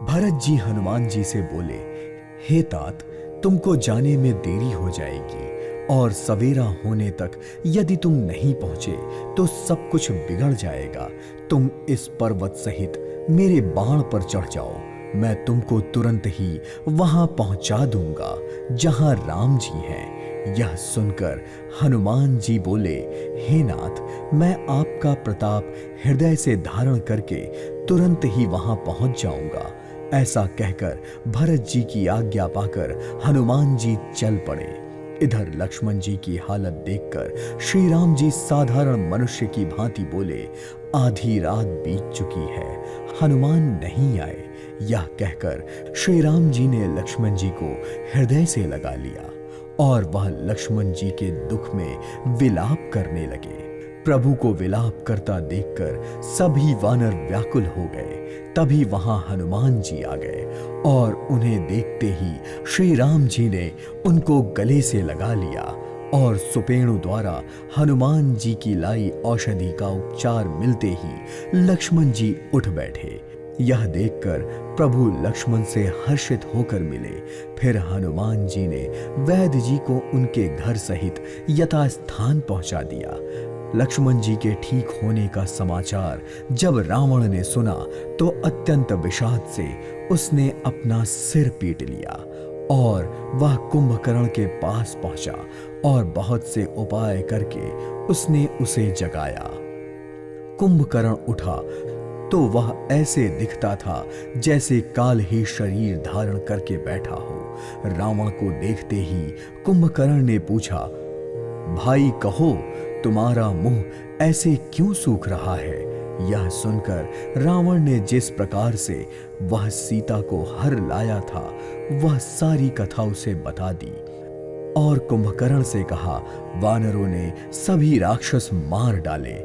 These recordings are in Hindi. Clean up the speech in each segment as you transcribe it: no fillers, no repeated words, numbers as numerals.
भरत जी हनुमान जी से बोले, हे तात, तुमको जाने में देरी हो जाएगी और सवेरा होने तक यदि तुम नहीं पहुंचे तो सब कुछ बिगड़ जाएगा। तुम इस पर्वत सहित मेरे बाण पर चढ़ जाओ, मैं तुमको तुरंत ही वहां पहुंचा दूंगा जहां राम जी हैं। यह सुनकर हनुमान जी बोले, हे नाथ, मैं आपका प्रताप हृदय से धारण करके तुरंत ही वहां पहुंच जाऊंगा। ऐसा कहकर भरत जी की आज्ञा पाकर हनुमान जी चल पड़े। इधर लक्ष्मण जी की हालत देखकर श्री राम जी साधारण मनुष्य की भांति बोले, आधी रात बीत चुकी है, हनुमान नहीं आए। यह कहकर श्री राम जी ने लक्ष्मण जी को हृदय से लगा लिया और वह लक्ष्मण जी के दुख में विलाप करने लगे। प्रभु को विलाप करता देखकर सभी वानर व्याकुल हो गए। तभी वहां हनुमान जी आ गए और उन्हें देखते ही श्री राम जी ने उनको गले से लगा लिया और सुपेणु द्वारा हनुमान जी की लाई औषधि का उपचार मिलते ही लक्ष्मण जी उठ बैठे। यह देखकर प्रभु लक्ष्मण से हर्षित होकर मिले। फिर हनुमान जी ने वैद्य जी को उनके घर सहित यथास्थान पहुंचा दिया। लक्ष्मण जी के ठीक होने का समाचार जब रावण ने सुना तो अत्यंत विषाद से उसने अपना सिर पीट लिया और वह कुंभकर्ण के पास पहुंचा और बहुत से उपाय करके उसने उसे जगाया। कुंभकर्ण उठा तो वह ऐसे दिखता था जैसे काल ही शरीर धारण करके बैठा हो। रावण को देखते ही कुंभकर्ण ने पूछा, भाई कहो, तुम्हारा मुंह ऐसे क्यों सूख रहा है? यह सुनकर रावण ने जिस प्रकार से वह सीता को हर लाया था वह सारी कथा उसे बता दी और कुंभकर्ण से कहा, वानरों ने सभी राक्षस मार डाले,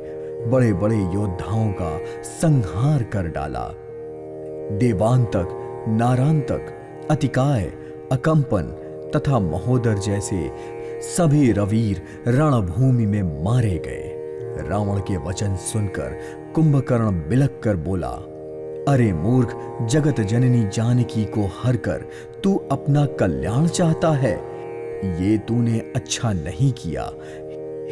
बड़े बड़े योद्धाओं का संहार कर डाला। देवांतक, नारांतक, अतिकाय, अकंपन तथा महोदर जैसे सभी रवीर रणभूमि में मारे गए। रावण के वचन सुनकर कुंभकर्ण बिलक कर बोला, अरे मूर्ख, जगत जननी जानकी को हर कर तू अपना कल्याण चाहता है? ये तूने अच्छा नहीं किया।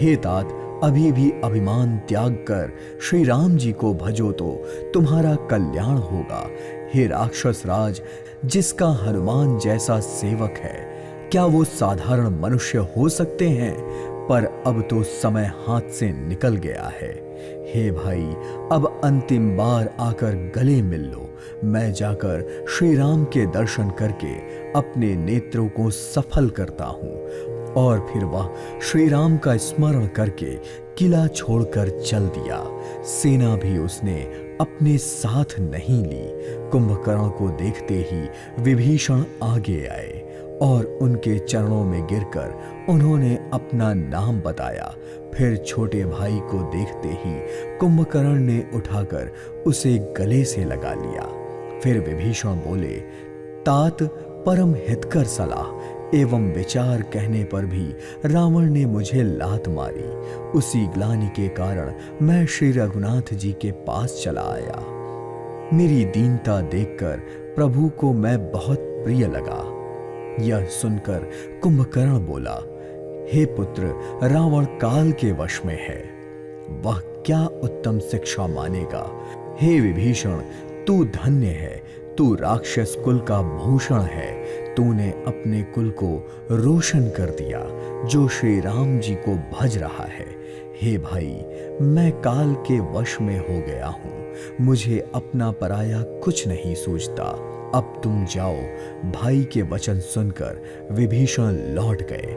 हे तात, अभी भी अभिमान त्याग कर श्री राम जी को भजो तो तुम्हारा कल्याण होगा। हे राक्षस राज, जिसका हनुमान जैसा सेवक है, क्या वो साधारण मनुष्य हो सकते हैं? पर अब तो समय हाथ से निकल गया है। हे भाई, अब अंतिम बार आकर गले मिल लो। मैं जाकर श्री राम के दर्शन करके अपने नेत्रों को सफल करता हूँ। और फिर वह श्री राम का स्मरण करके किला छोड़कर चल दिया। सेना भी उसने अपने साथ नहीं ली। कुंभकर्ण को देखते ही विभीषण आगे आए और उनके चरणों में गिरकर उन्होंने अपना नाम बताया। फिर छोटे भाई को देखते ही कुंभकर्ण ने उठाकर उसे गले से लगा लिया। फिर विभीषण बोले, तात, परम हितकर सलाह एवं विचार कहने पर भी रावण ने मुझे लात मारी। उसी ग्लानि के कारण मैं श्री रघुनाथ जी के पास चला आया। मेरी दीनता देखकर प्रभु को मैं बहुत प्रिय लगा। यह सुनकर कुंभकर्ण बोला, हे पुत्र, रावण काल के वश में है, वह क्या उत्तम शिक्षा मानेगा। हे विभीषण, तू धन्य है, तू राक्षस कुल का भूषण है। तूने अपने कुल को रोशन कर दिया जो श्री राम जी को भज रहा है। हे भाई, मैं काल के वश में हो गया हूं, मुझे अपना पराया कुछ नहीं सूझता। अब तुम जाओ। भाई के वचन सुनकर विभीषण लौट गए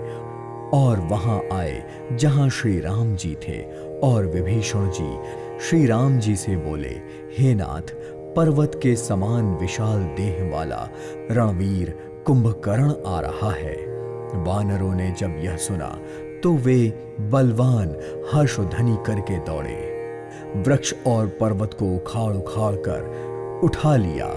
और वहां आए जहां श्री राम जी थे। और विभीषण जी श्री राम जी से बोले, हे नाथ, पर्वत के समान विशाल देह वाला रणवीर कुंभकर्ण आ रहा है। वानरों ने जब यह सुना तो वे बलवान हर्षध्वनि करके दौड़े, वृक्ष और पर्वत को उखाड़ उखाड़ कर उठा लिया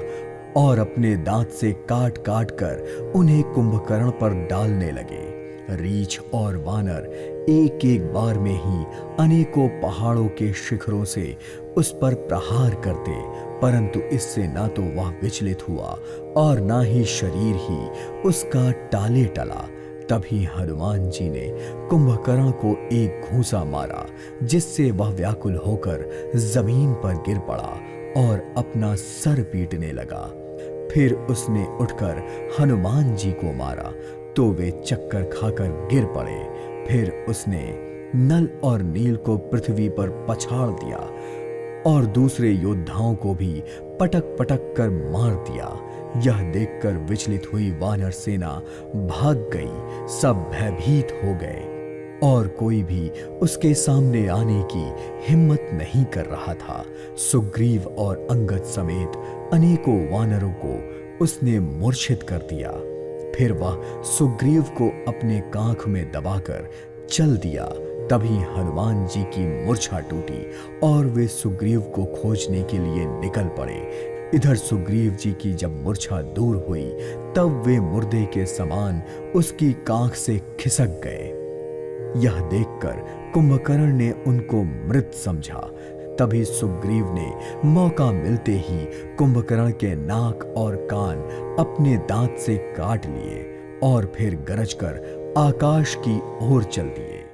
और अपने दांत से काट काट कर उन्हें कुंभकर्ण पर डालने लगे। रीछ और वानर एक एक बार में ही अनेकों पहाड़ों के शिखरों से उस पर प्रहार करते, परंतु इससे ना तो वह विचलित हुआ और ना ही शरीर ही उसका टाले टला। तभी हनुमान जी ने कुंभकर्ण को एक घूंसा मारा, जिससे वह व्याकुल होकर जमीन पर गिर पड़ा और अपना सर पीटने लगा। फिर उसने उठकर हनुमान जी को मारा तो वे चक्कर खाकर गिर पड़े। फिर उसने नल और नील को पृथ्वी पर पछाड़ दिया और दूसरे योद्धाओं को भी पटक पटक कर मार दिया। यह देखकर विचलित हुई वानर सेना भाग गई। सब भयभीत हो गए और कोई भी उसके सामने आने की हिम्मत नहीं कर रहा था। सुग्रीव और अंगद समेत अनेकों वानरों को उसने मूर्छित कर दिया। फिर वह सुग्रीव को अपने कांख में दबाकर चल दिया। तभी हनुमान जी की मूर्छा टूटी और वे सुग्रीव को खोजने के लिए निकल पड़े। इधर सुग्रीव जी की जब मूर्छा दूर हुई तब वे मुर्दे के समान उसकी कांख से खिसक गए। यह देखकर कुंभकर्ण ने उनको मृत समझा। तभी सुग्रीव ने मौका मिलते ही कुंभकर्ण के नाक और कान अपने दांत से काट लिए और फिर गरजकर आकाश की ओर चल दिए।